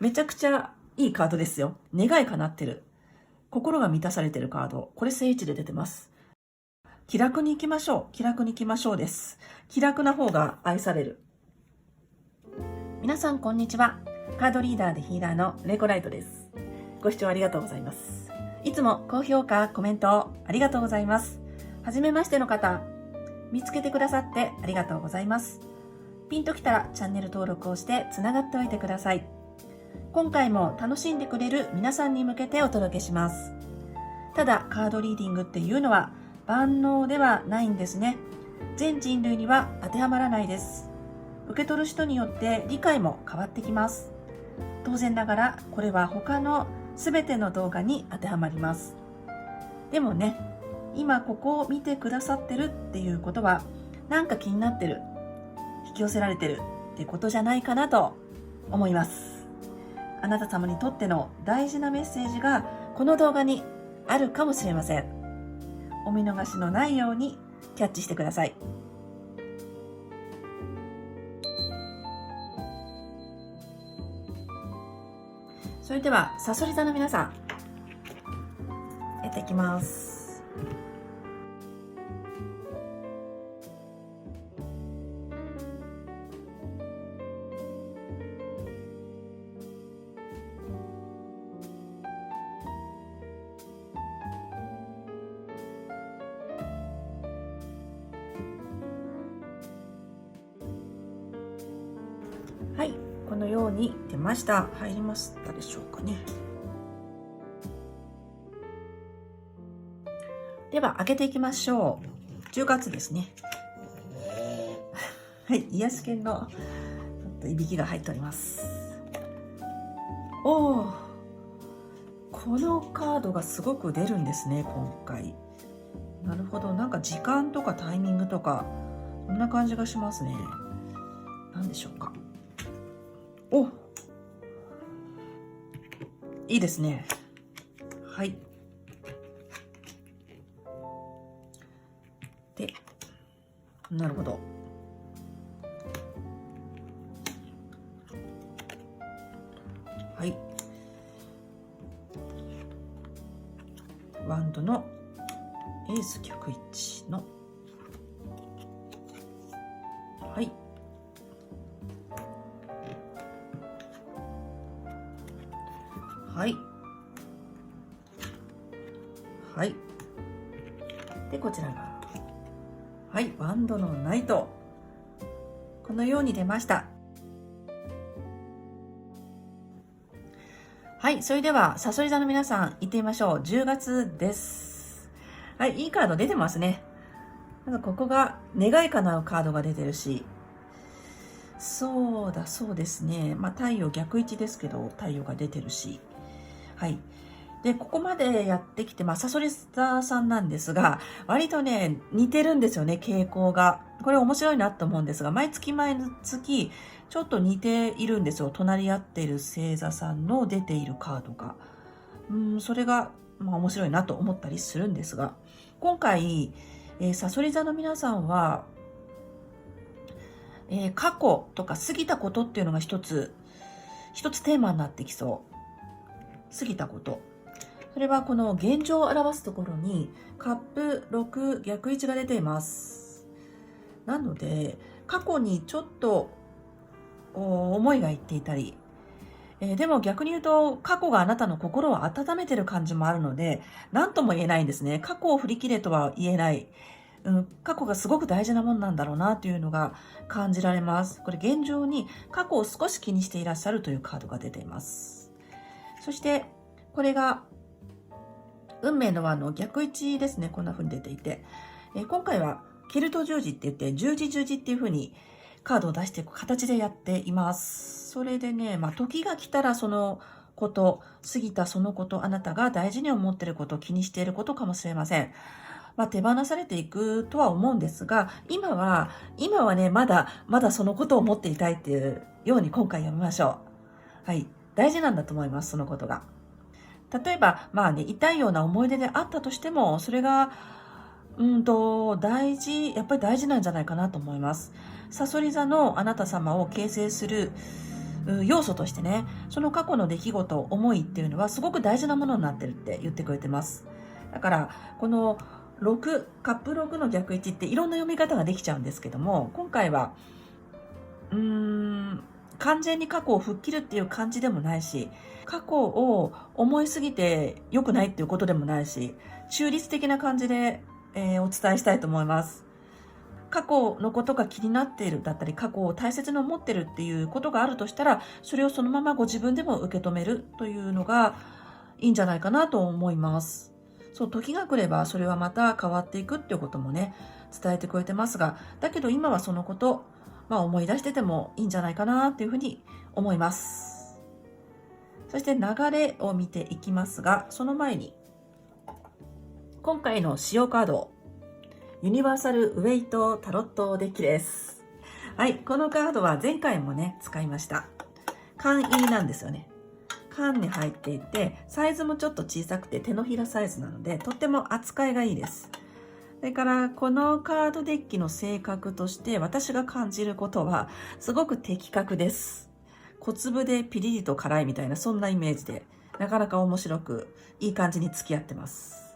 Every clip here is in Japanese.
めちゃくちゃいいカードですよ。願い叶ってる。心が満たされてるカード。これ正位置で出てます。気楽に行きましょう。気楽に行きましょうです。気楽な方が愛される。皆さんこんにちは。カードリーダーでヒーラーのレイコライトです。ご視聴ありがとうございます。いつも高評価、コメントありがとうございます。はじめましての方、見つけてくださってありがとうございます。ピンときたらチャンネル登録をしてつながっておいてください。今回も楽しんでくれる皆さんに向けてお届けします。ただカードリーディングっていうのは万能ではないんですね。全人類には当てはまらないです。受け取る人によって理解も変わってきます。当然ながらこれは他の全ての動画に当てはまります。でもね、今ここを見てくださってるっていうことはなんか気になってる、引き寄せられてるってことじゃないかなと思います。あなた様にとっての大事なメッセージがこの動画にあるかもしれません。お見逃しのないようにキャッチしてください。それではさそり座の皆さん、やっていきます。はい、このように出ました。入りましたでしょうかね。では開けていきましょう。10月ですね。はい、癒し犬のちょっといびきが入っております。おー、このカードがすごく出るんですね、今回。なるほど、なんか時間とかタイミングとかこんな感じがしますね。何でしょうか。お、いいですね。はい。で、なるほど。はい。ワンドのエース逆位置の、はい。はい。はい。で、こちらが、はい、ワンドのナイト。このように出ました。はい、それでは、さそり座の皆さん、行ってみましょう。10月です。はい、いいカード出てますね。なんかここが願い叶うカードが出てるし、そうだ、そうですね。まあ、太陽逆位置ですけど、太陽が出てるし。はい。で、ここまでやってきて、さそり座さんなんですが、割とね、似てるんですよね、傾向が。これ面白いなと思うんですが、毎月毎月、ちょっと似ているんですよ。隣り合っている星座さんの出ているカードが。それが、面白いなと思ったりするんですが、今回、さそり座の皆さんは、過去とか過ぎたことっていうのが一つテーマになってきそう。過ぎたこと。それはこの現状を表すところにカップ6逆位置が出ています。なので過去にちょっと思いがいっていたり、でも逆に言うと過去があなたの心を温めてる感じもあるので、何とも言えないんですね。過去を振り切れとは言えない。過去がすごく大事なものなんだろうなというのが感じられます。これ現状に過去を少し気にしていらっしゃるというカードが出ています。そしてこれが運命の輪の逆位置ですね。こんな風に出ていて、今回はケルト十字って言って十字十字っていう風にカードを出していく形でやっています。それでね、時が来たらそのこと、過ぎたそのこと、あなたが大事に思っていること、気にしていることかもしれません。手放されていくとは思うんですが、今はね、まだそのことを思っていたいっていうように今回読みましょう。はい。大事なんだと思います、そのことが。例えば、痛いような思い出であったとしても、それが、やっぱり大事なんじゃないかなと思います。さそり座のあなた様を形成する、要素としてね、その過去の出来事、思いっていうのはすごく大事なものになってるって言ってくれてます。だからこの6、カップ6の逆位置っていろんな読み方ができちゃうんですけども、今回は完全に過去を吹っ切るっていう感じでもないし、過去を思いすぎて良くないっていうことでもないし、中立的な感じで、お伝えしたいと思います。過去のことが気になっているだったり、過去を大切に思ってるっていうことがあるとしたら、それをそのままご自分でも受け止めるというのがいいんじゃないかなと思います。そう、時が来ればそれはまた変わっていくっていうこともね、伝えてくれてますが、だけど今はそのこと、思い出しててもいいんじゃないかなっていうふうに思います。そして流れを見ていきますが、その前に、今回の使用カード、ユニバーサルウェイトタロットデッキです。はい、このカードは前回もね、使いました。缶入りなんですよね。缶に入っていて、サイズもちょっと小さくて手のひらサイズなので、とっても扱いがいいです。それからこのカードデッキの性格として私が感じることはすごく的確です。小粒でピリリと辛いみたいな、そんなイメージでなかなか面白くいい感じに付き合ってます。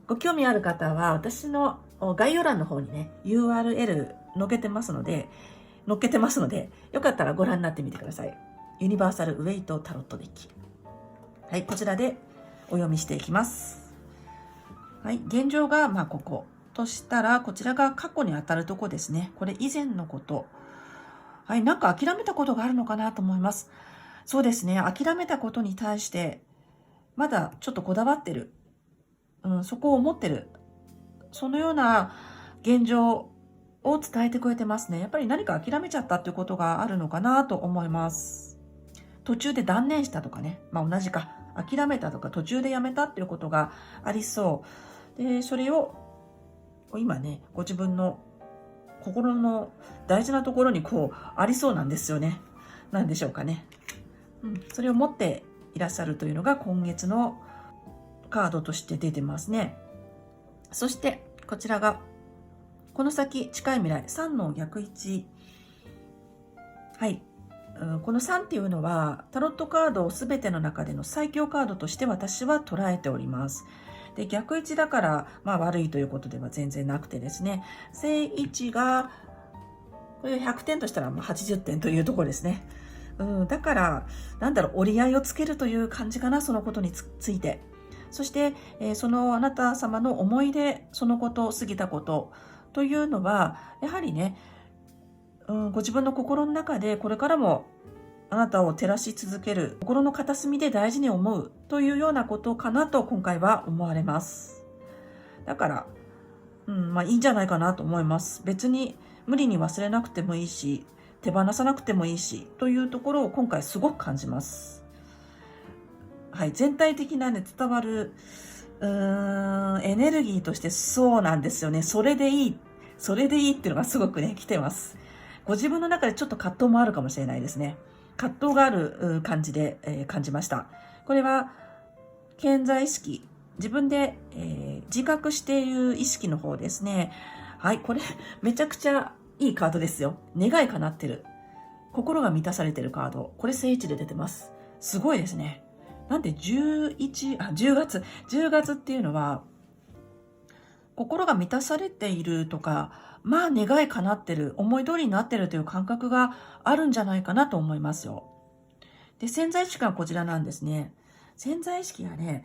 ご興味ある方は私の概要欄の方にね URL 載っけてますのでよかったらご覧になってみてください。ユニバーサルウェイトタロットデッキ。はい、こちらでお読みしていきます。はい、現状がこことしたら、こちらが過去に当たるとこですね。これ以前のこと。はい、なんか諦めたことがあるのかなと思います。そうですね、諦めたことに対してまだちょっとこだわってる。そこを思ってる。そのような現状を伝えてくれてますね。やっぱり何か諦めちゃったっていうことがあるのかなと思います。途中で断念したとかね。同じか。諦めたとか途中でやめたっていうことがありそう。で、それを今ね、ご自分の心の大事なところにありそうなんですよね。なんでしょうかね。それを持っていらっしゃるというのが今月のカードとして出てますね。そしてこちらがこの先近い未来3の逆位置。はい、この3っていうのはタロットカード全ての中での最強カードとして私は捉えております。で、逆位置だから悪いということでは全然なくてですね、正位置がこれ100点としたら80点というところですね。だから折り合いをつけるという感じかな、そのことについて。そして、そのあなた様の思い出、そのこと、過ぎたことというのは、やはりね、ご自分の心の中でこれからもあなたを照らし続ける、心の片隅で大事に思うというようなことかなと今回は思われます。だから、いいんじゃないかなと思います。別に無理に忘れなくてもいいし、手放さなくてもいいし、というところを今回すごく感じます。はい、全体的なね、伝わるエネルギーとしてそうなんですよね。それでいいっていうのがすごくね、来てます。ご自分の中でちょっと葛藤もあるかもしれないですね。葛藤がある感じで、感じました。これは潜在意識、自分で、自覚している意識の方ですね。はい、これめちゃくちゃいいカードですよ。願い叶ってる。心が満たされてるカード。これ正位置で出てます。すごいですね。なんで10月っていうのは、心が満たされているとか、願い叶ってる、思い通りになってるという感覚があるんじゃないかなと思いますよ。で、潜在意識がこちらなんですね。潜在意識がね、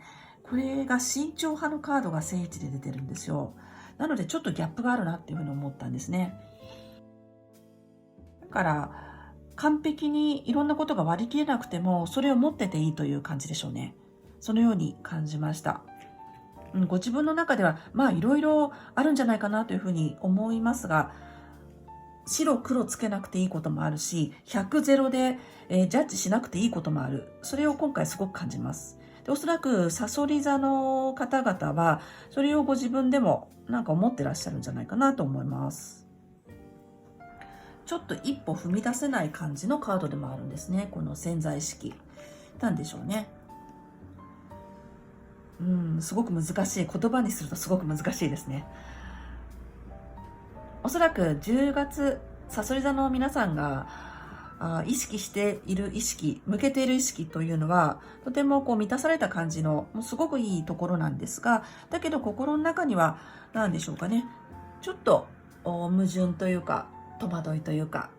これが慎重派のカードが正位置で出てるんですよ。なのでちょっとギャップがあるなっていうふうに思ったんですね。だから、完璧にいろんなことが割り切れなくても、それを持ってていいという感じでしょうね。そのように感じました。ご自分の中ではいろいろあるんじゃないかなというふうに思いますが、白黒つけなくていいこともあるし、100ゼロで、ジャッジしなくていいこともある。それを今回すごく感じます。で、おそらくさそり座の方々はそれをご自分でも思ってらっしゃるんじゃないかなと思います。ちょっと一歩踏み出せない感じのカードでもあるんですね。この潜在意識なんでしょうね。すごく難しい。言葉にするとすごく難しいですね。おそらく10月、さそり座の皆さんが意識している意識、向けている意識というのは、とても満たされた感じの、もうすごくいいところなんですが、だけど心の中には、何でしょうかね、ちょっと矛盾というか、戸惑いというか、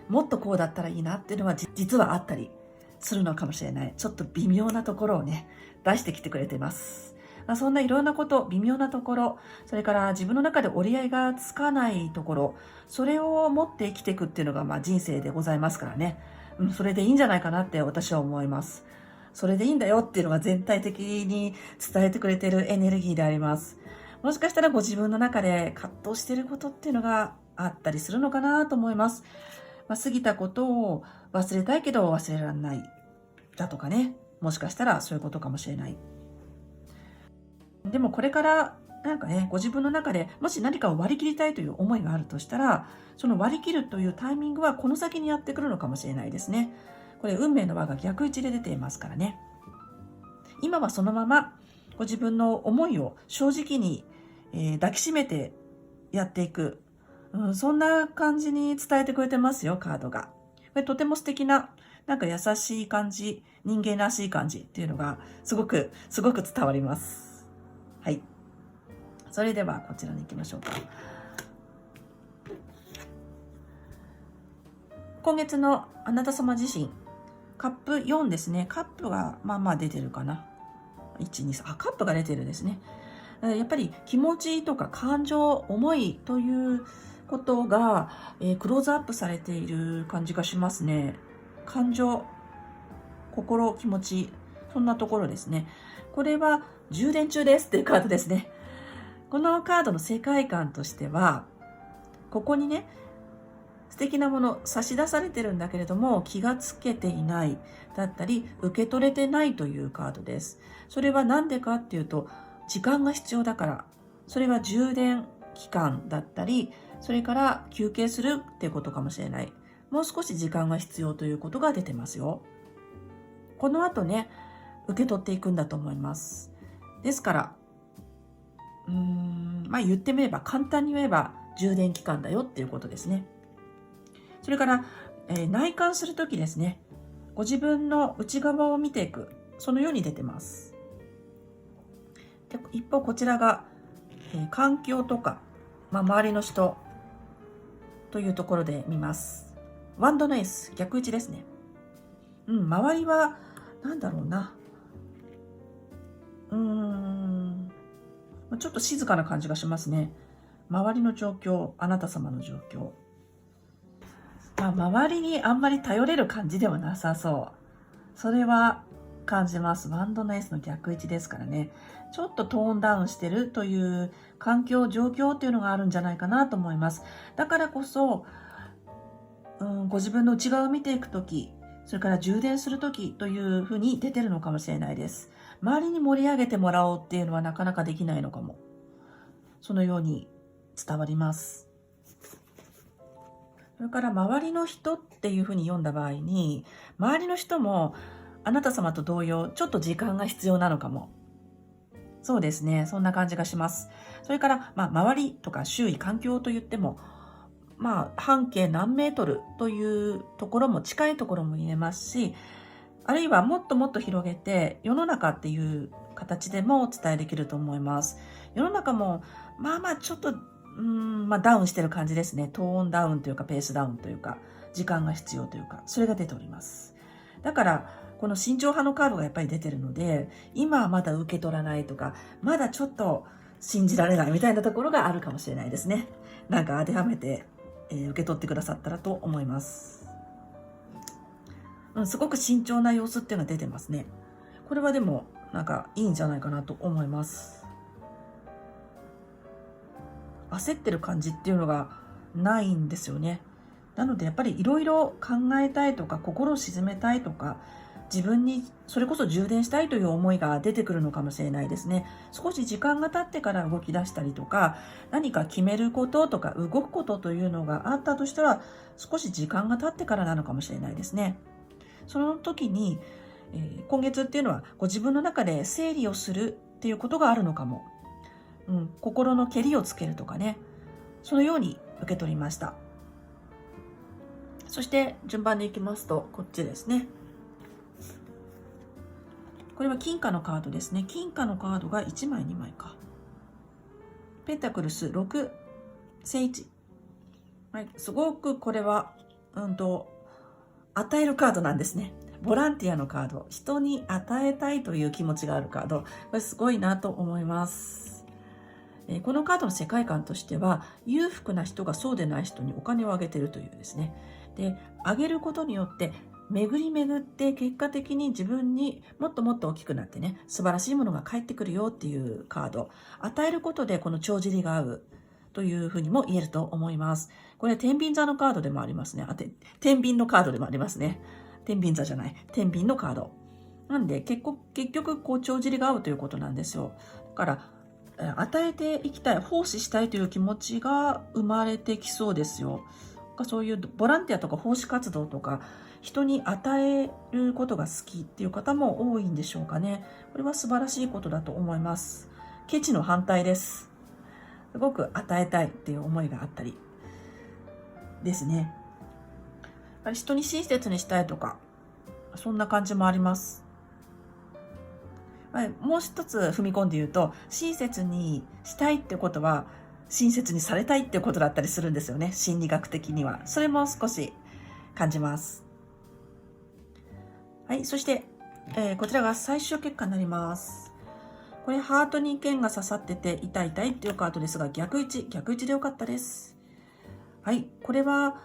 もっとこうだったらいいなっていうのは実はあったりするのかもしれない。ちょっと微妙なところをね、出してきてくれています。そんないろんなこと、微妙なところ、それから自分の中で折り合いがつかないところ、それを持って生きていくっていうのが人生でございますからね。それでいいんじゃないかなって私は思います。それでいいんだよっていうのが全体的に伝えてくれているエネルギーであります。もしかしたらご自分の中で葛藤していることっていうのがあったりするのかなと思います。過ぎたことを忘れたいけど忘れられないだとかね。もしかしたらそういうことかもしれない。でもこれからご自分の中でもし何かを割り切りたいという思いがあるとしたら、その割り切るというタイミングはこの先にやってくるのかもしれないですね。これ運命の輪が逆位置で出ていますからね。今はそのままご自分の思いを正直に、抱きしめてやっていく、そんな感じに伝えてくれてますよ、カードが。これとても素敵な、優しい感じ、人間らしい感じっていうのがすごく伝わります。はい。それではこちらに行きましょうか。今月のあなた様自身、カップ4ですね。カップが出てるかな。1、2、3。カップが出てるですね。やっぱり気持ちとか感情、思いということが、クローズアップされている感じがしますね。感情、心、気持ち、そんなところですね。これは充電中ですっていうカードですね。このカードの世界観としては、ここにね、素敵なもの差し出されてるんだけれども気がつけていないだったり受け取れてないというカードです。それは何でかっていうと、時間が必要だから。それは充電期間だったり、それから休憩するっていうことかもしれない。もう少し時間が必要ということが出てますよ。この後ね、受け取っていくんだと思います。ですから、言ってみれば、簡単に言えば充電期間だよっていうことですね。それから、内観するときですね。ご自分の内側を見ていく。そのように出てます。で一方、こちらが、環境とか、周りの人というところで見ます。ワンドのエース、逆位置ですね。周りは、なんだろうな。ちょっと静かな感じがしますね。周りの状況、あなた様の状況。周りにあんまり頼れる感じではなさそう。それは感じます。ワンドのエースの逆位置ですからね。ちょっとトーンダウンしてるという環境、状況っていうのがあるんじゃないかなと思います。だからこそ、ご自分の内側を見ていくとき、それから充電するときというふうに出てるのかもしれないです。周りに盛り上げてもらおうっていうのはなかなかできないのかも。そのように伝わります。それから周りの人っていうふうに読んだ場合に、周りの人もあなた様と同様、ちょっと時間が必要なのかも。そうですね。そんな感じがします。それから、周りとか周囲、環境といっても、半径何メートルというところも近いところも言えますし、あるいはもっともっと広げて世の中っていう形でもお伝えできると思います。世の中もちょっとダウンしてる感じですね。トーンダウンというかペースダウンというか時間が必要というか、それが出ております。だからこの慎重派のカードがやっぱり出てるので、今はまだ受け取らないとか、まだちょっと信じられないみたいなところがあるかもしれないですね。当てはめて、受け取ってくださったらと思います。すごく慎重な様子っていうのが出てますね。これはでもいいんじゃないかなと思います。焦ってる感じっていうのがないんですよね。なのでやっぱりいろいろ考えたいとか、心を鎮めたいとか、自分にそれこそ充電したいという思いが出てくるのかもしれないですね。少し時間が経ってから動き出したりとか、何か決めることとか動くことというのがあったとしたら、少し時間が経ってからなのかもしれないですね。その時に、今月っていうのはご自分の中で整理をするっていうことがあるのかも。心のけりをつけるとかね。そのように受け取りました。そして順番に行きますと、こっちですね。これは金貨のカードですね。金貨のカードが1枚2枚か。ペンタクルス6、正1。はい、すごくこれは、与えるカードなんですね。ボランティアのカード。人に与えたいという気持ちがあるカード。これすごいなと思います。このカードの世界観としては、裕福な人がそうでない人にお金をあげてるというですね。で、あげることによって、巡り巡って結果的に自分にもっともっと大きくなってね、素晴らしいものが返ってくるよっていうカード。与えることでこの帳尻が合うというふうにも言えると思います。これ、天秤座のカードでもありますね。天秤のカードでもありますね。天秤座じゃない。天秤のカード。なんで、結局、こう、帳尻が合うということなんですよ。だから、与えていきたい、奉仕したいという気持ちが生まれてきそうですよ。そういうボランティアとか奉仕活動とか、人に与えることが好きっていう方も多いんでしょうかね。これは素晴らしいことだと思います。ケチの反対です。すごく与えたいっていう思いがあったりですね。人に親切にしたいとか、そんな感じもあります。もう一つ踏み込んで言うと、親切にしたいってことは、親切にされたいってことだったりするんですよね。心理学的には。それも少し感じます。はい、そして、こちらが最終結果になります。これ、ハートに剣が刺さってて、痛い痛いっていうカードですが、逆位置でよかったです。はい、これは、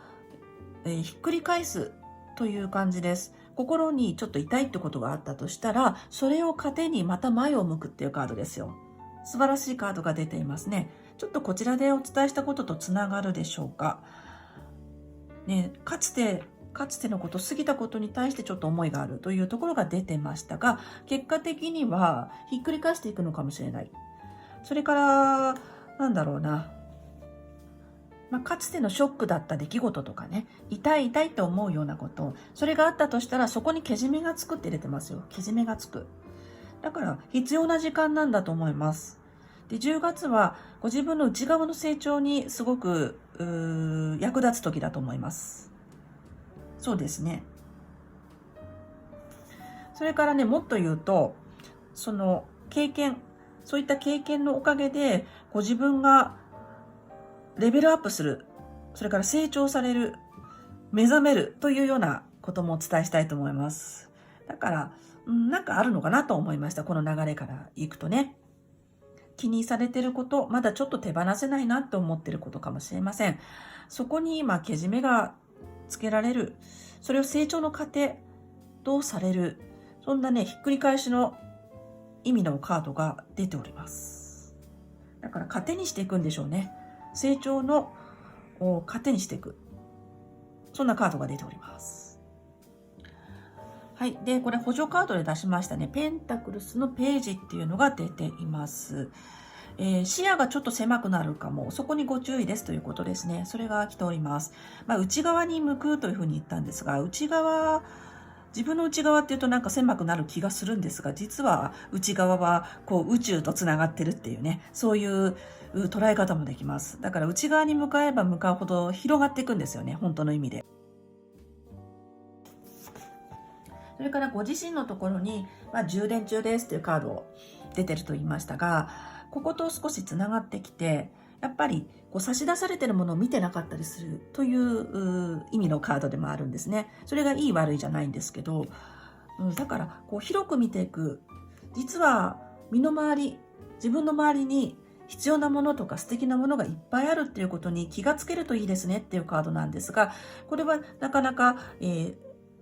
ひっくり返すという感じです。心にちょっと痛いってことがあったとしたら、それを糧にまた前を向くっていうカードですよ。素晴らしいカードが出ていますね。ちょっとこちらでお伝えしたこととつながるでしょうか。ね、かつてのこと、過ぎたことに対してちょっと思いがあるというところが出てましたが、結果的にはひっくり返していくのかもしれない。それから、なんだろうな。かつてのショックだった出来事とかね、痛い痛いと思うようなこと、それがあったとしたら、そこにけじめがつくって出てますよ。けじめがつく。だから、必要な時間なんだと思います。で、10月は、ご自分の内側の成長にすごく、役立つ時だと思います。そうですね。それからね、もっと言うと、その経験、そういった経験のおかげで、ご自分がレベルアップする、それから成長される、目覚めるというようなこともお伝えしたいと思います。だから、なんかあるのかなと思いました。この流れからいくとね。気にされてること、まだちょっと手放せないなと思ってることかもしれません。そこに今、けじめがつけられる。それを成長の過程、どうされる。そんなね、ひっくり返しの意味のカードが出ております。だから糧にしていくんでしょうね。成長の糧にしていく。そんなカードが出ております。はい。で、これ補助カードで出しましたね。ペンタクルスのページっていうのが出ています。視野がちょっと狭くなるかも。そこにご注意ですということですね。それが来ております。内側に向くというふうに言ったんですが、自分の内側っていうとなんか狭くなる気がするんですが、実は内側はこう宇宙とつながってるっていうね、そういう捉え方もできます。だから内側に向かえば向かうほど広がっていくんですよね、本当の意味で。それからご自身のところに、充電中ですっていうカードを出てると言いましたが、ここと少しつながってきて、やっぱりこう差し出されてるものを見てなかったりするという意味のカードでもあるんですね。それがいい悪いじゃないんですけど、だからこう広く見ていく。実は身の回り、自分の周りに必要なものとか素敵なものがいっぱいあるっていうことに気がつけるといいですねっていうカードなんですが、これはなかなか、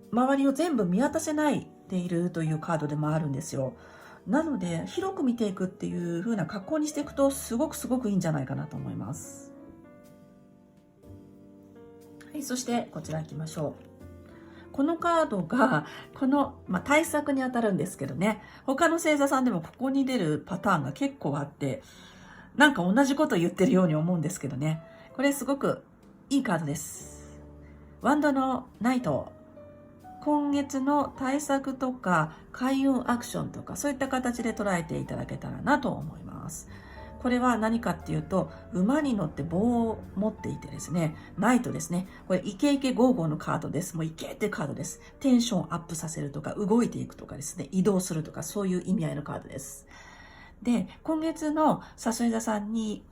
周りを全部見渡せないでいるというカードでもあるんですよ。なので、広く見ていくっていう風な格好にしていくと、すごくいいんじゃないかなと思います。はい、そしてこちら行きましょう。このカードが、対策に当たるんですけどね、他の星座さんでもここに出るパターンが結構あって、なんか同じこと言ってるように思うんですけどね。これすごくいいカードです。ワンドのナイト。今月の対策とか開運アクションとかそういった形で捉えていただけたらなと思います。これは何かっていうと、馬に乗って棒を持っていてですね、ナイトですね。これイケイケゴーゴーのカードです。もうイケってカードです。テンションアップさせるとか、動いていくとかですね、移動するとか、そういう意味合いのカードです。で、今月の誘い座さんに、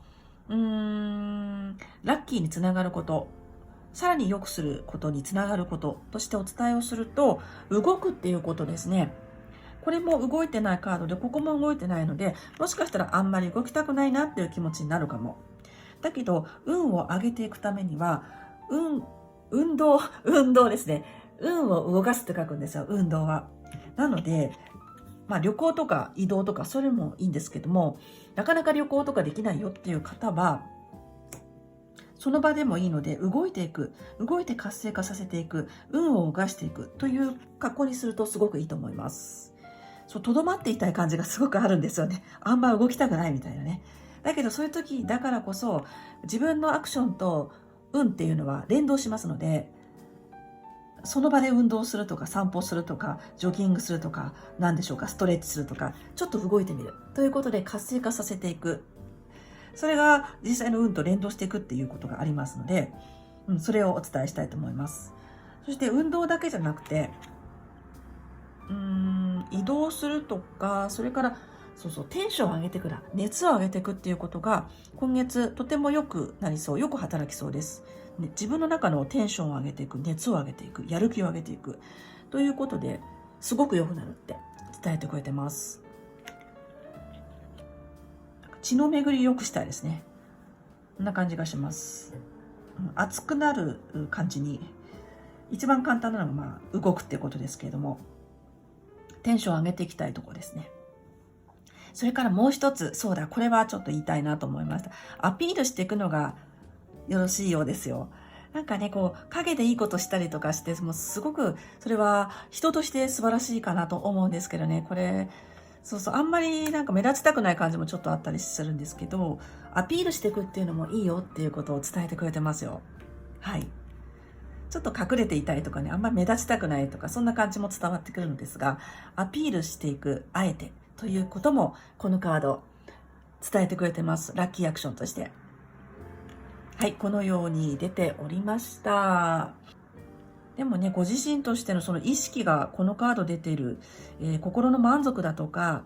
ラッキーにつながること、さらに良くすることにつながることとしてお伝えをすると、動くっていうことですね。これも動いてないカードで、ここも動いてないので、もしかしたらあんまり動きたくないなっていう気持ちになるかも。だけど、運を上げていくためには、運動ですね。運を動かすって書くんですよ、運動は。なので、旅行とか移動とかそれもいいんですけども、なかなか旅行とかできないよっていう方は、その場でもいいので動いていく、動いて活性化させていく、運を動かしていくという格好にするとすごくいいと思います。そう、とどまっていたい感じがすごくあるんですよね。あんま動きたくないみたいなね。だけどそういう時だからこそ、自分のアクションと運っていうのは連動しますので、その場で運動するとか、散歩するとか、ジョギングするとか、何でしょうか、ストレッチするとか、ちょっと動いてみるということで活性化させていく。それが実際の運と連動していくっていうことがありますので、それをお伝えしたいと思います。そして運動だけじゃなくて、移動するとか、それからテンションを上げていく、熱を上げていくっていうことが今月とてもよくなりそう、よく働きそうです。ね、自分の中のテンションを上げていく、熱を上げていく、やる気を上げていくということですごく良くなるって伝えてくれてます。血の巡り良くしたいですね。こんな感じがします。熱くなる感じに、一番簡単なのが動くっていうことですけれども、テンションを上げていきたいところですね。それからもう一つ、そうだ、これはちょっと言いたいなと思いました。アピールしていくのがよろしいようですよ。なんかね、陰でいいことしたりとかして、もうすごく、それは人として素晴らしいかなと思うんですけどね、これ、あんまりなんか目立ちたくない感じもちょっとあったりするんですけど、アピールしていくっていうのもいいよっていうことを伝えてくれてますよ。はい。ちょっと隠れていたいとかね、あんまり目立ちたくないとか、そんな感じも伝わってくるのですが、アピールしていく、あえてということも、このカード、伝えてくれてます。ラッキーアクションとして。はい、このように出ておりました。でもね、ご自身としてのその意識がこのカード出ている、心の満足だとか、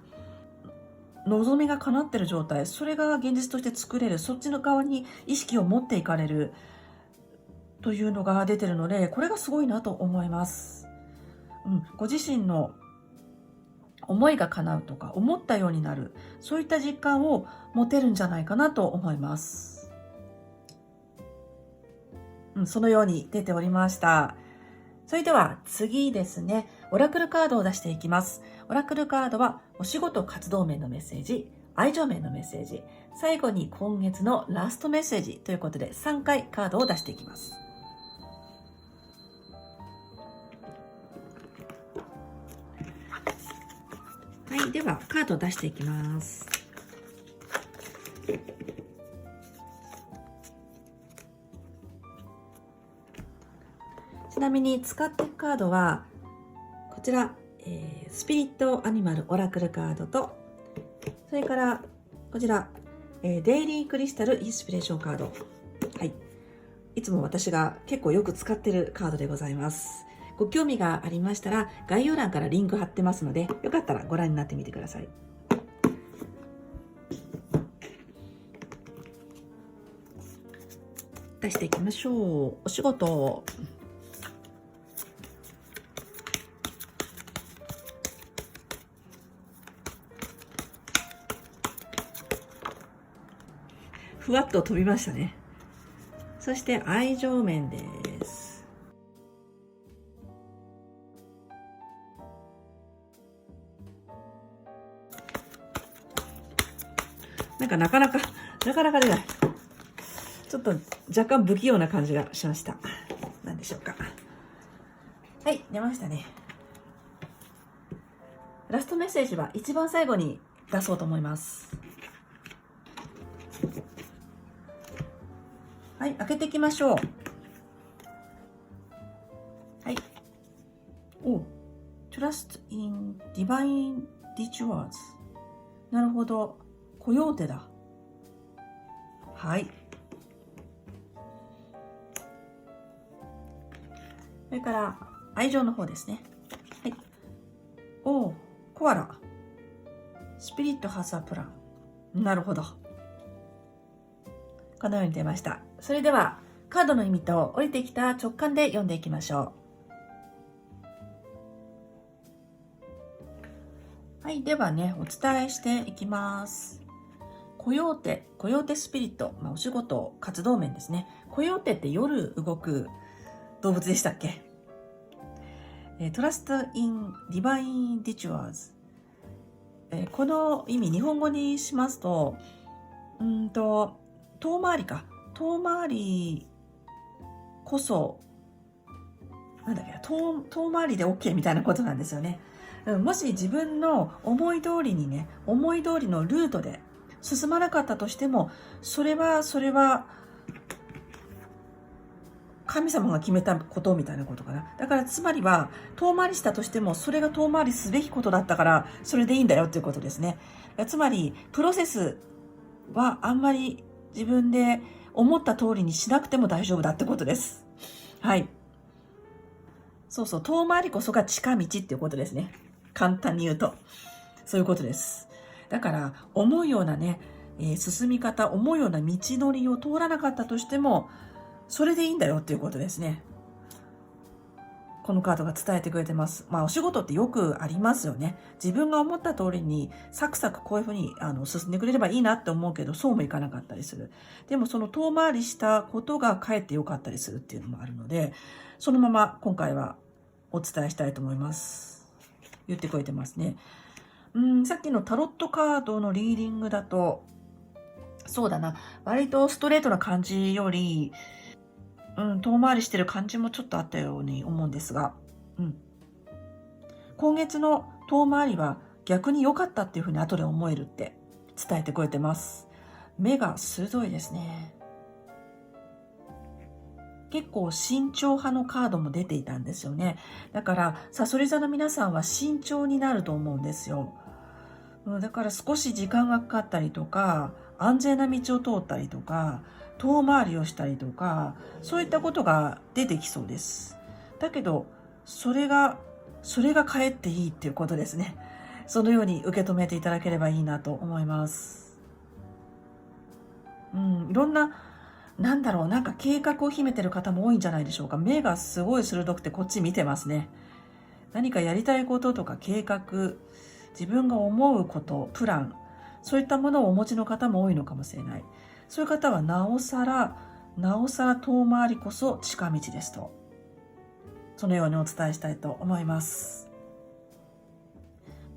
望みが叶ってる状態、それが現実として作れる、そっちの側に意識を持っていかれるというのが出てるので、これがすごいなと思います。ご自身の思いが叶うとか、思ったようになる、そういった実感を持てるんじゃないかなと思います。そのように出ておりました。それでは次ですね、オラクルカードを出していきます。オラクルカードはお仕事活動面のメッセージ、愛情面のメッセージ、最後に今月のラストメッセージということで3回カードを出していきます。はい、ではカードを出していきます。ちなみに使っていくカードはこちら、スピリットアニマルオラクルカードと、それからこちら、デイリークリスタルインスピレーションカード。はい。いつも私が結構よく使ってるカードでございます。ご興味がありましたら概要欄からリンク貼ってますので、よかったらご覧になってみてください。出していきましょう。お仕事。ふわっと飛びましたね。そして愛情面です。なかなか出ない。ちょっと若干不器用な感じがしました。何でしょうか。はい、出ましたね。ラストメッセージは一番最後に出そうと思います。はい、開けていきましょう。はい。Trust in Divine Rituals。なるほど。コヨーテだ。はい。それから愛情の方ですね。はい。おー、コアラ。スピリットハザープラン。なるほど。このように出ました。それではカードの意味と降りてきた直感で読んでいきましょう。はい。ではね、お伝えしていきます。コヨーテスピリット。お仕事、活動面ですね。コヨーテって夜動く動物でしたっけ？トラスト・イン・ディバイン・ディチュアーズ。この意味、日本語にしますと、遠回りか。遠回りこそ、遠回りで OK みたいなことなんですよね。もし自分の思い通りにね、思い通りのルートで進まなかったとしても、それは、神様が決めたことみたいなことかな。だからつまりは遠回りしたとしてもそれが遠回りすべきことだったからそれでいいんだよっていうことですね。つまりプロセスはあんまり自分で思った通りにしなくても大丈夫だってことです。はい。そうそう、遠回りこそが近道っていうことですね。簡単に言うと。そういうことです。だから思うようなね、進み方、思うような道のりを通らなかったとしてもそれでいいんだよっていうことですね。このカードが伝えてくれてます。お仕事ってよくありますよね。自分が思った通りにサクサクこういうふうに進んでくれればいいなって思うけど、そうもいかなかったりする。でもその遠回りしたことがかえってよかったりするっていうのもあるので、そのまま今回はお伝えしたいと思います。言ってくれてますね。さっきのタロットカードのリーディングだと、そうだな、割とストレートな感じより、遠回りしてる感じもちょっとあったように思うんですが、今月の遠回りは逆に良かったっていうふうに後で思えるって伝えてくれてます。目が鋭いですね。結構慎重派のカードも出ていたんですよね。だからさそり座の皆さんは慎重になると思うんですよ。だから少し時間がかかったりとか、安全な道を通ったりとか、遠回りをしたりとか、そういったことが出てきそうです。だけど、それがかえっていいっていうことですね。そのように受け止めていただければいいなと思います。いろんな、なんか計画を秘めてる方も多いんじゃないでしょうか。目がすごい鋭くてこっち見てますね。何かやりたいこととか計画、自分が思うこと、プラン、そういったものをお持ちの方も多いのかもしれない。そういう方はなおさら遠回りこそ近道ですと。そのようにお伝えしたいと思います。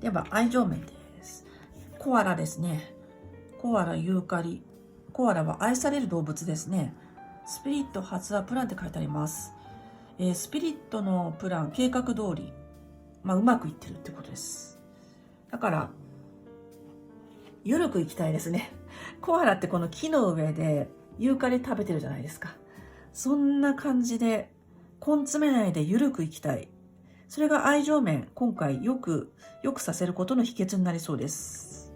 では、愛情面です。コアラですね。コアラ、ユーカリ。コアラは愛される動物ですね。スピリット発話プランって書いてあります。スピリットのプラン、計画通り、うまくいってるってことです。だから、ゆるくいきたいですね。コアラってこの木の上でユーカリ食べてるじゃないですか。そんな感じで、根詰めないでゆるくいきたい。それが愛情面、今回よくさせることの秘訣になりそうです。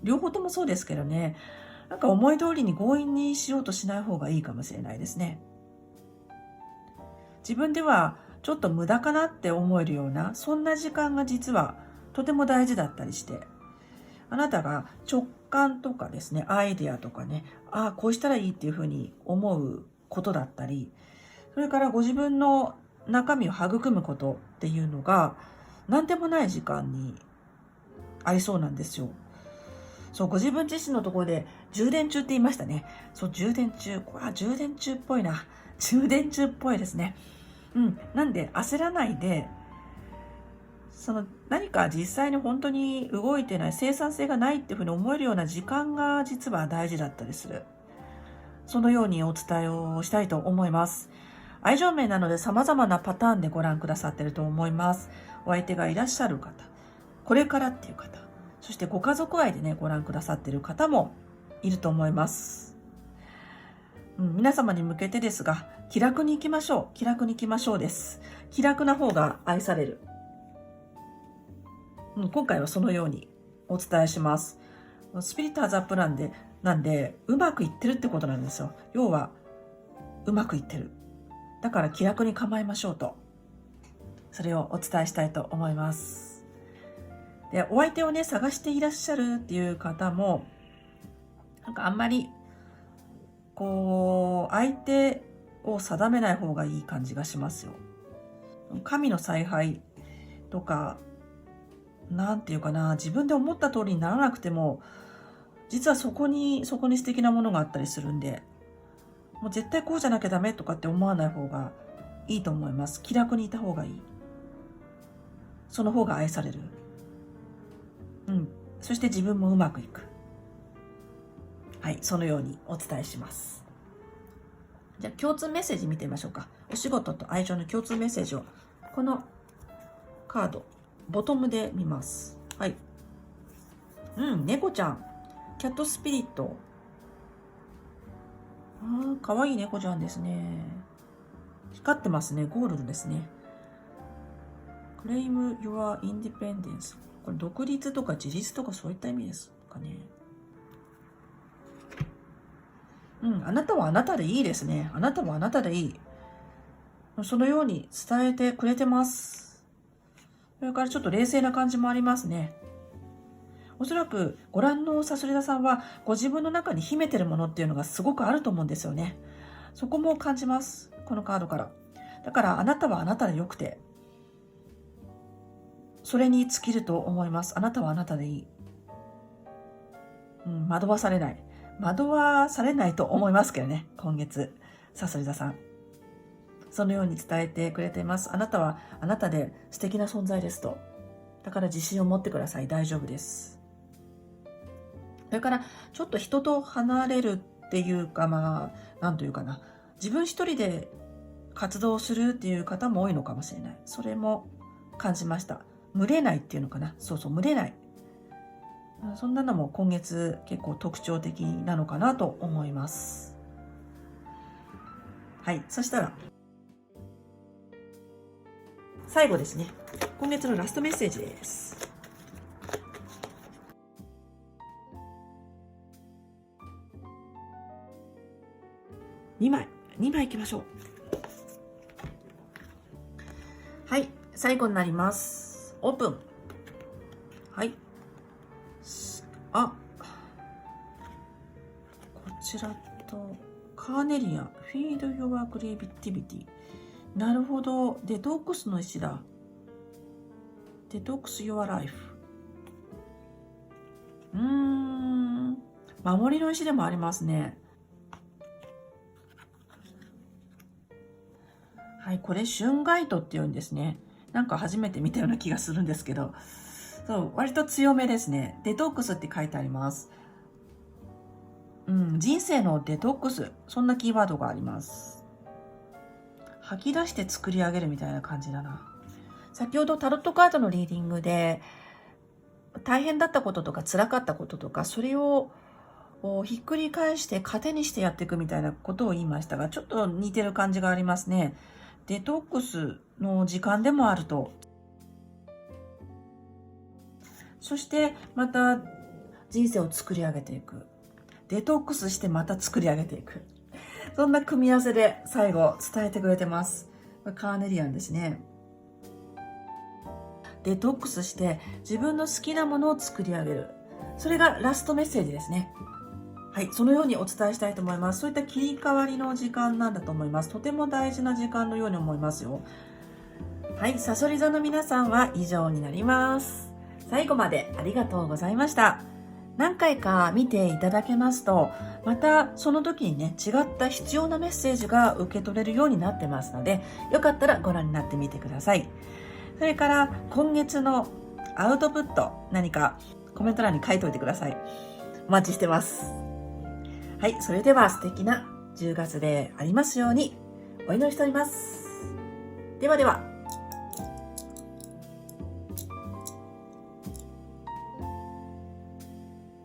両方ともそうですけどね、なんか思い通りに強引にしようとしない方がいいかもしれないですね。自分ではちょっと無駄かなって思えるような、そんな時間が実はとても大事だったりして、あなたが直感とかですね、アイデアとかね、こうしたらいいっていうふうに思うことだったり、それからご自分の中身を育むことっていうのが、何でもない時間にありそうなんですよ。そう、ご自分自身のところで充電中って言いましたね。そう、充電中。これは充電中っぽいな。充電中っぽいですね。なんで焦らないで、何か実際に本当に動いてない、生産性がないっていうふうに思えるような時間が実は大事だったりする。そのようにお伝えをしたいと思います。愛情面なので様々なパターンでご覧くださっていると思います。お相手がいらっしゃる方、これからっていう方、そしてご家族愛でね、ご覧くださっている方もいると思います。皆様に向けてですが、気楽に行きましょう。気楽に行きましょうです。気楽な方が愛される。今回はそのようにお伝えします。スピリットハザープランでなんで、うまくいってるってことなんですよ。要は、うまくいってる。だから気楽に構えましょうと。それをお伝えしたいと思います。で、お相手をね、探していらっしゃるっていう方も、なんかあんまり、相手を定めない方がいい感じがしますよ。神の采配とか、なんていうかな、自分で思った通りにならなくても、実はそこに素敵なものがあったりするんで、もう絶対こうじゃなきゃダメとかって思わない方がいいと思います。気楽にいた方がいい。その方が愛される。そして自分もうまくいく。はい、そのようにお伝えします。じゃあ共通メッセージ見てみましょうか。お仕事と愛情の共通メッセージを、このカード、ボトムで見ます。はい。猫ちゃん。キャットスピリット。かわいい猫ちゃんですね。光ってますね。ゴールドですね。Claim your independence。これ独立とか自立とかそういった意味ですかね。あなたはあなたでいいですね。あなたはあなたでいい。そのように伝えてくれてます。それからちょっと冷静な感じもありますね。おそらくご覧のさそり座さんはご自分の中に秘めてるものっていうのがすごくあると思うんですよね。そこも感じます。このカードから。だからあなたはあなたでよくて、それに尽きると思います。あなたはあなたでいい。惑わされない。惑わされないと思いますけどね。今月、さそり座さん。そのように伝えてくれています。あなたはあなたで素敵な存在ですと。だから自信を持ってください。大丈夫です。それからちょっと人と離れるっていうか、なんというかな。自分一人で活動するっていう方も多いのかもしれない。それも感じました。群れないっていうのかな。そう、群れない。そんなのも今月結構特徴的なのかなと思います。はい。そしたら、最後ですね。今月のラストメッセージです。2枚いきましょう。はい。最後になります。オープン。はい。こちらと、カーネリアン、Feed Your Creativity。なるほど。デトックスの石だ。デトックス Your Life。守りの石でもありますね。はい、これ春ガイトって言うんですね。なんか初めて見たような気がするんですけど、そう、割と強めですね。デトックスって書いてあります。人生のデトックス、そんなキーワードがあります。吐き出して作り上げるみたいな感じだな。先ほどタロットカードのリーディングで、大変だったこととか辛かったこととか、それをひっくり返して糧にしてやっていくみたいなことを言いましたが、ちょっと似てる感じがありますね。デトックスの時間でもあると。そしてまた人生を作り上げていく。デトックスしてまた作り上げていく。そんな組み合わせで最後伝えてくれてます。カーネリアンですね。デトックスして自分の好きなものを作り上げる。それがラストメッセージですね。はい、そのようにお伝えしたいと思います。そういった切り替わりの時間なんだと思います。とても大事な時間のように思いますよ。はい、さそり座の皆さんは以上になります。最後までありがとうございました。何回か見ていただけますと、またその時にね、違った必要なメッセージが受け取れるようになってますので、よかったらご覧になってみてください。それから今月のアウトプット、何かコメント欄に書いておいてください。お待ちしてます。はい、それでは素敵な10月でありますようにお祈りしております。ではでは。